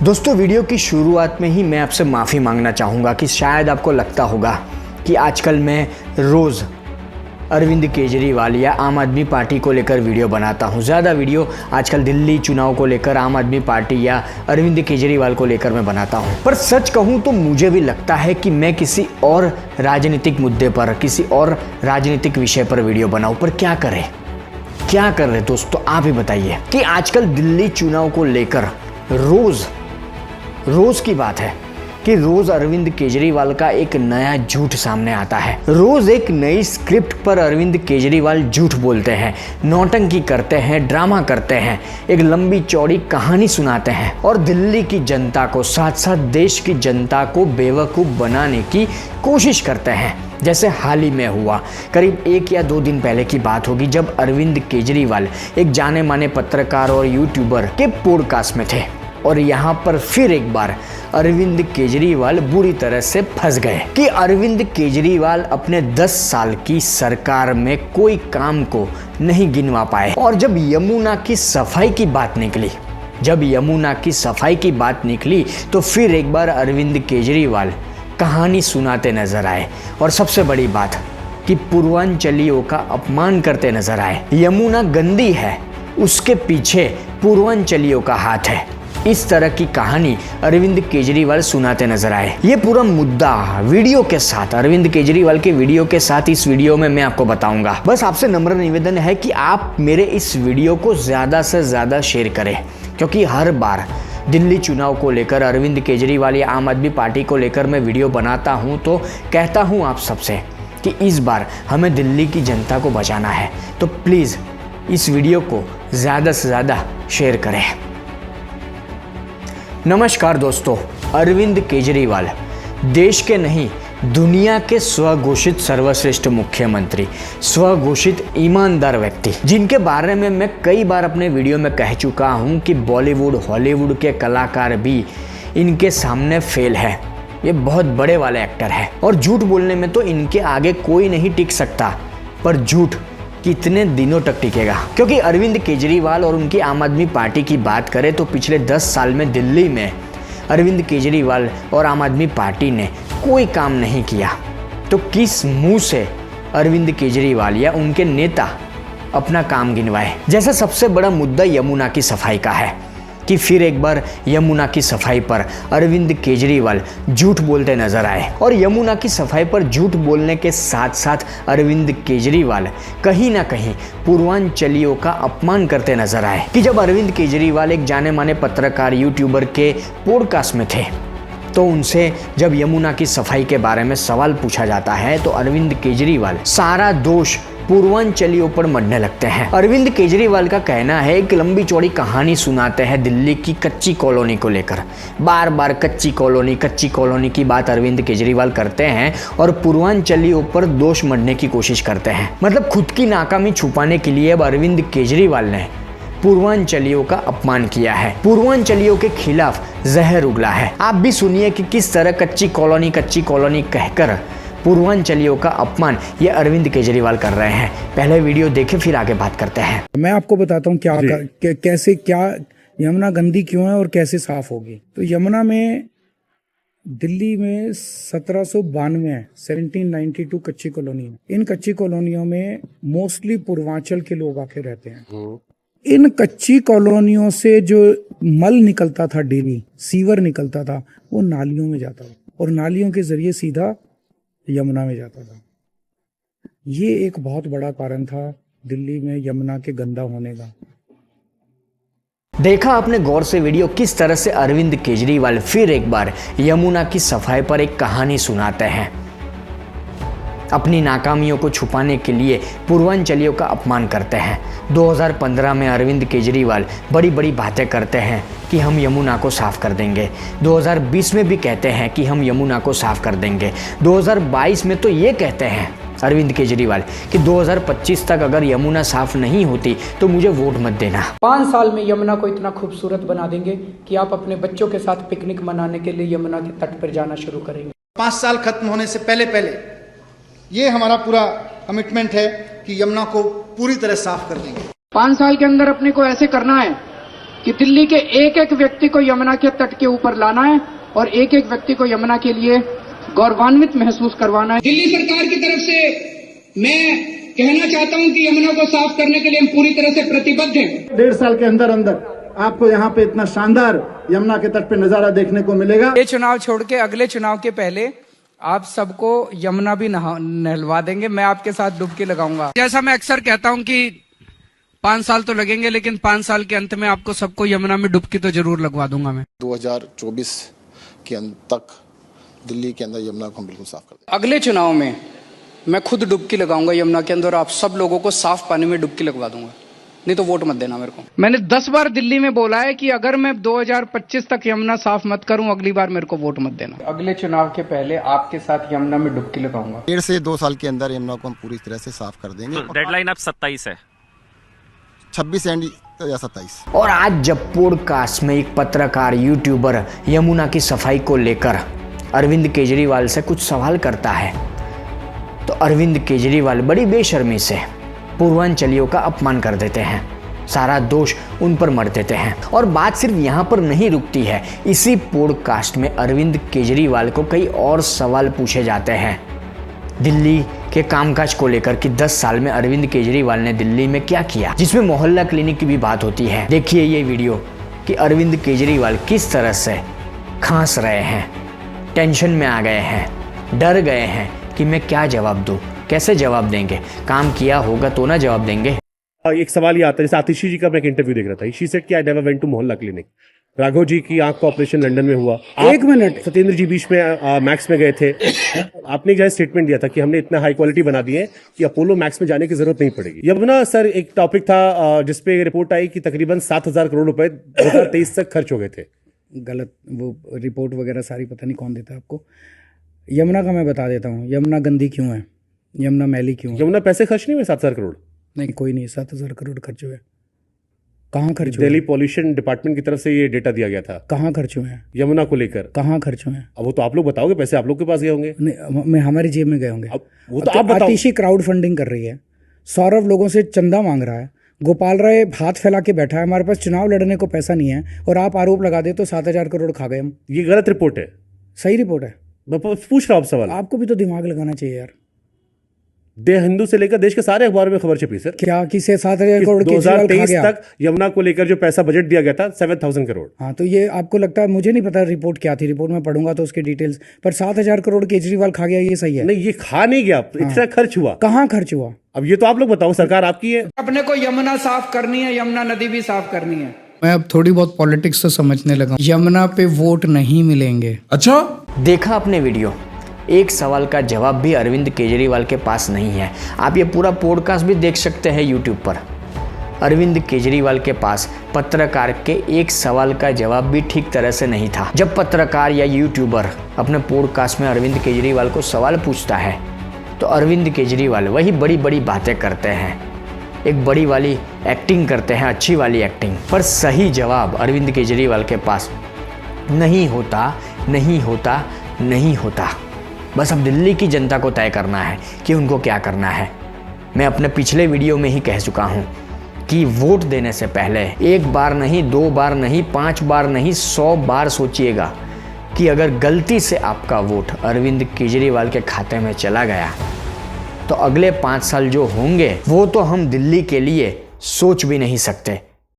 दोस्तों वीडियो की शुरुआत में ही मैं आपसे माफ़ी मांगना चाहूँगा कि शायद आपको लगता होगा कि आजकल मैं रोज़ अरविंद केजरीवाल या आम आदमी पार्टी को लेकर वीडियो बनाता हूँ। ज़्यादा वीडियो आजकल दिल्ली चुनाव को लेकर आम आदमी पार्टी या अरविंद केजरीवाल को लेकर मैं बनाता हूँ। पर सच कहूँ तो मुझे भी लगता है कि मैं किसी और राजनीतिक मुद्दे पर, किसी और राजनीतिक विषय पर वीडियो बनाऊँ। पर क्या कर रहे दोस्तों, आप ही बताइए कि आजकल दिल्ली चुनाव को लेकर रोज की बात है कि रोज अरविंद केजरीवाल का एक नया झूठ सामने आता है। रोज एक नई स्क्रिप्ट पर अरविंद केजरीवाल झूठ बोलते हैं, नौटंकी करते हैं, ड्रामा करते हैं, एक लंबी चौड़ी कहानी सुनाते हैं और दिल्ली की जनता को, साथ साथ देश की जनता को बेवकूफ़ बनाने की कोशिश करते हैं। जैसे हाल ही में हुआ, करीब 1 या 2 दिन पहले की बात होगी, जब अरविंद केजरीवाल एक जाने माने पत्रकार और यूट्यूबर के पॉडकास्ट में थे और यहाँ पर फिर एक बार अरविंद केजरीवाल बुरी तरह से फंस गए कि अरविंद केजरीवाल अपने 10 साल की सरकार में कोई काम को नहीं गिनवा पाए। और जब यमुना की सफाई की बात निकली तो फिर एक बार अरविंद केजरीवाल कहानी सुनाते नजर आए और सबसे बड़ी बात कि पूर्वांचलियों का अपमान करते नजर आए। यमुना गंदी है, उसके पीछे पूर्वांचलियों का हाथ है, इस तरह की कहानी अरविंद केजरीवाल सुनाते नजर आए। ये पूरा मुद्दा वीडियो के साथ, अरविंद केजरीवाल के वीडियो के साथ इस वीडियो में मैं आपको बताऊंगा। बस आपसे नम्र निवेदन है कि आप मेरे इस वीडियो को ज़्यादा से ज़्यादा शेयर करें, क्योंकि हर बार दिल्ली चुनाव को लेकर, अरविंद केजरीवाल या आम आदमी पार्टी को लेकर मैं वीडियो बनाता हूं तो कहता हूं आप सबसे कि इस बार हमें दिल्ली की जनता को बचाना है। तो प्लीज़ इस वीडियो को ज़्यादा से ज़्यादा शेयर करें। नमस्कार दोस्तों, अरविंद केजरीवाल देश के नहीं दुनिया के स्वघोषित सर्वश्रेष्ठ मुख्यमंत्री, स्वघोषित ईमानदार व्यक्ति, जिनके बारे में मैं कई बार अपने वीडियो में कह चुका हूं कि बॉलीवुड हॉलीवुड के कलाकार भी इनके सामने फेल है। ये बहुत बड़े वाले एक्टर हैं और झूठ बोलने में तो इनके आगे कोई नहीं टिक सकता। पर झूठ कितने दिनों तक टिकेगा? क्योंकि अरविंद केजरीवाल और उनकी आम आदमी पार्टी की बात करें तो पिछले 10 साल में दिल्ली में अरविंद केजरीवाल और आम आदमी पार्टी ने कोई काम नहीं किया। तो किस मुंह से अरविंद केजरीवाल या उनके नेता अपना काम गिनवाए? जैसे सबसे बड़ा मुद्दा यमुना की सफाई का है कि फिर एक बार यमुना की सफाई पर अरविंद केजरीवाल झूठ बोलते नजर आए और यमुना की सफाई पर झूठ बोलने के साथ साथ अरविंद केजरीवाल कहीं ना कहीं पूर्वांचलियों का अपमान करते नजर आए कि जब अरविंद केजरीवाल एक जाने माने पत्रकार यूट्यूबर के पॉडकास्ट में थे तो उनसे जब यमुना की सफाई के बारे में सवाल पूछा जाता है तो अरविंद केजरीवाल सारा दोष पूर्वांचलियों पर मढ़ने लगते हैं। अरविंद केजरीवाल का कहना है कि लंबी चौड़ी कहानी सुनाते हैं दिल्ली की कच्ची कॉलोनी को लेकर। बार बार कच्ची कॉलोनी की बात अरविंद केजरीवाल करते हैं और पूर्वांचलियों पर दोष मढ़ने की कोशिश करते हैं। मतलब खुद की नाकामी छुपाने के लिए अब अरविंद केजरीवाल ने पूर्वांचलियों का अपमान किया है, पूर्वांचलियों के खिलाफ जहर उगला है। आप भी सुनिए कि किस तरह कच्ची कॉलोनी कहकर पूर्वांचलियों का अपमान ये अरविंद केजरीवाल कर रहे हैं। पहले वीडियो देखें, फिर आगे बात करते हैं। मैं आपको बताता हूँ क्या यमुना गंदी क्यों है और कैसे साफ होगी। तो यमुना में दिल्ली में 1792 कच्ची कॉलोनी है। इन कच्ची कॉलोनियों में मोस्टली पूर्वांचल के लोग आके रहते हैं। इन कच्ची कॉलोनियों से जो मल निकलता था, डेली सीवर निकलता था, वो नालियों में जाता था और नालियों के जरिए सीधा यमुना में जाता था। ये एक बहुत बड़ा कारण था दिल्ली में यमुना के गंदा होने का। देखा आपने गौर से वीडियो, किस तरह से अरविंद केजरीवाल फिर एक बार यमुना की सफाई पर एक कहानी सुनाते हैं। अपनी नाकामियों को छुपाने के लिए पूर्वांचलियों का अपमान करते हैं। 2015 में अरविंद केजरीवाल बड़ी बड़ी बातें करते हैं कि हम यमुना को साफ कर देंगे। 2020 में भी कहते हैं कि हम यमुना को साफ कर देंगे। 2022 में तो ये कहते हैं अरविंद केजरीवाल कि 2025 तक अगर यमुना साफ नहीं होती तो मुझे वोट मत देना। 5 साल में यमुना को इतना खूबसूरत बना देंगे कि आप अपने बच्चों के साथ पिकनिक मनाने के लिए यमुना के तट पर जाना शुरू करेंगे। 5 साल खत्म होने से पहले ये हमारा पूरा कमिटमेंट है कि यमुना को पूरी तरह साफ कर देंगे। 5 साल के अंदर अपने को ऐसे करना है कि दिल्ली के एक एक व्यक्ति को यमुना के तट के ऊपर लाना है और एक एक व्यक्ति को यमुना के लिए गौरवान्वित महसूस करवाना है। दिल्ली सरकार की तरफ से मैं कहना चाहता हूं कि यमुना को साफ करने के लिए हम पूरी तरह से प्रतिबद्ध हैं। 1.5 साल के अंदर अंदर आपको यहाँ पे इतना शानदार यमुना के तट पे नजारा देखने को मिलेगा। ये चुनाव छोड़ के अगले चुनाव के पहले आप सबको यमुना भी नहलवा देंगे। मैं आपके साथ डुबकी लगाऊंगा। जैसा मैं अक्सर कहता हूं कि 5 साल तो लगेंगे, लेकिन 5 साल के अंत में आपको सबको यमुना में डुबकी तो जरूर लगवा दूंगा मैं। 2024 के अंत तक दिल्ली के अंदर यमुना को हम बिल्कुल साफ कर देंगे। अगले चुनाव में मैं खुद डुबकी लगाऊंगा यमुना के अंदर और आप सब लोगों को साफ पानी में डुबकी लगवा दूंगा। नहीं तो वोट मत देना मेरे को। मैंने 10 बार दिल्ली में बोला है कि अगर मैं 2025 तक यमुना साफ मत करूं, अगली बार मेरे को वोट मत देना। अगले चुनाव के पहले आपके साथ यमुना में डुबकी लगाऊंगा। 1.5 से 2 साल के अंदर यमुना को हम पूरी तरह से साफ कर देंगे। डेडलाइन अब 27 है, 26 एंड या 27। और आज जब पॉडकास्ट में एक पत्रकार यूट्यूबर यमुना की सफाई को लेकर अरविंद केजरीवाल से कुछ सवाल करता है तो अरविंद केजरीवाल बड़ी बेशर्मी से पूर्वांचलियों का अपमान कर देते हैं, सारा दोष उन पर मर देते हैं। और बात सिर्फ यहाँ पर नहीं रुकती है। इसी पॉडकास्ट में अरविंद केजरीवाल को कई और सवाल पूछे जाते हैं दिल्ली के कामकाज को लेकर कि 10 साल में अरविंद केजरीवाल ने दिल्ली में क्या किया, जिसमें मोहल्ला क्लिनिक की भी बात होती है। देखिए ये वीडियो कि अरविंद केजरीवाल किस तरह से खांस रहे हैं, टेंशन में आ गए हैं, डर गए हैं कि मैं क्या जवाब दूं, कैसे जवाब देंगे, काम किया होगा तो ना जवाब देंगे। एक सवाल ये आता है, जैसे आतिशी जी का मैं एक इंटरव्यू देख रहा था, शी सेड कि आई नेवर वेंट टू मोहल्ला क्लिनिक। राघव जी की आंख का ऑपरेशन लंदन में हुआ। 1 मिनट, सत्येंद्र जी बीच में मैक्स में गए थे। आपने एक स्टेटमेंट दिया था कि हमने इतना हाई क्वालिटी बना दी है कि अपोलो मैक्स में जाने की जरूरत नहीं पड़ेगी। यमुना सर एक टॉपिक था जिसपे रिपोर्ट आई कि तकरीबन 7,000 करोड़ रुपए 2023 तक खर्च हो गए थे। गलत वो रिपोर्ट वगैरह सारी पता नहीं कौन देता आपको। यमुना का मैं बता देता हूँ, यमुना गंदी क्यों है, यमुना मैली क्यों है। यमुना पैसे खर्च नहीं हुए 7,000 करोड़? नहीं, कोई नहीं, 7,000 करोड़ खर्च हुए। कहाँ खर्च हुए? दिल्ली पॉल्यूशन डिपार्टमेंट की तरफ से ये डेटा दिया गया था। कहाँ खर्च हुए हैं? यमुना को लेकर कहाँ खर्च हुए हैं? अब वो तो आप लोग बताओगे, पैसे आप लोग के पास गए होंगे। नहीं, मैं हमारी जेब में गए होंगे। अब वो तो आप बताओ। आतिशी क्राउड फंडिंग कर रही है, सौरभ लोगों से चंदा मांग रहा है, गोपाल राय हाथ फैला के बैठा है, हमारे पास चुनाव लड़ने को पैसा नहीं है और आप आरोप लगा दे तो 7,000 करोड़ खा गए हम। ये गलत रिपोर्ट है। सही रिपोर्ट है। मैं पूछ रहा हूँ सवाल। आपको भी तो दिमाग लगाना चाहिए यार। दे हिंदू से लेकर देश के सारे अखबारों में खबर छपी सर। क्या किसे 7,000 करोड़ 2023 तक यमुना को लेकर जो पैसा बजट दिया गया था 7,000 करोड़। हाँ, तो ये आपको लगता है, मुझे नहीं पता रिपोर्ट क्या थी, रिपोर्ट में पढ़ूंगा तो उसकी डिटेल्स, पर 7,000 करोड़ केजरीवाल खा गया, ये सही है? नहीं, ये खा नहीं गया, इतना खर्च हुआ। कहाँ खर्च हुआ? अब ये तो आप लोग बताओ, सरकार आपकी है। अपने को यमुना साफ करनी है, यमुना नदी भी साफ करनी है। मैं अब थोड़ी बहुत पॉलिटिक्स तो समझने लगा। यमुना पे वोट नहीं मिलेंगे। अच्छा, देखा आपने वीडियो, एक सवाल का जवाब भी अरविंद केजरीवाल के पास नहीं है। आप ये पूरा पॉडकास्ट भी देख सकते हैं यूट्यूब पर। अरविंद केजरीवाल के पास पत्रकार के एक सवाल का जवाब भी ठीक तरह से नहीं था। जब पत्रकार या यूट्यूबर अपने पॉडकास्ट में अरविंद केजरीवाल को सवाल पूछता है तो अरविंद केजरीवाल वही बड़ी बड़ी बातें करते हैं, एक बड़ी वाली एक्टिंग करते हैं, अच्छी वाली एक्टिंग, पर सही जवाब अरविंद केजरीवाल के पास नहीं होता, नहीं होता, नहीं होता। बस अब दिल्ली की जनता को तय करना है कि उनको क्या करना है। मैं अपने पिछले वीडियो में ही कह चुका हूँ कि वोट देने से पहले 1 बार नहीं, 2 बार नहीं, 5 बार नहीं, 100 बार सोचिएगा कि अगर गलती से आपका वोट अरविंद केजरीवाल के खाते में चला गया तो अगले 5 साल जो होंगे वो तो हम दिल्ली के लिए सोच भी नहीं सकते।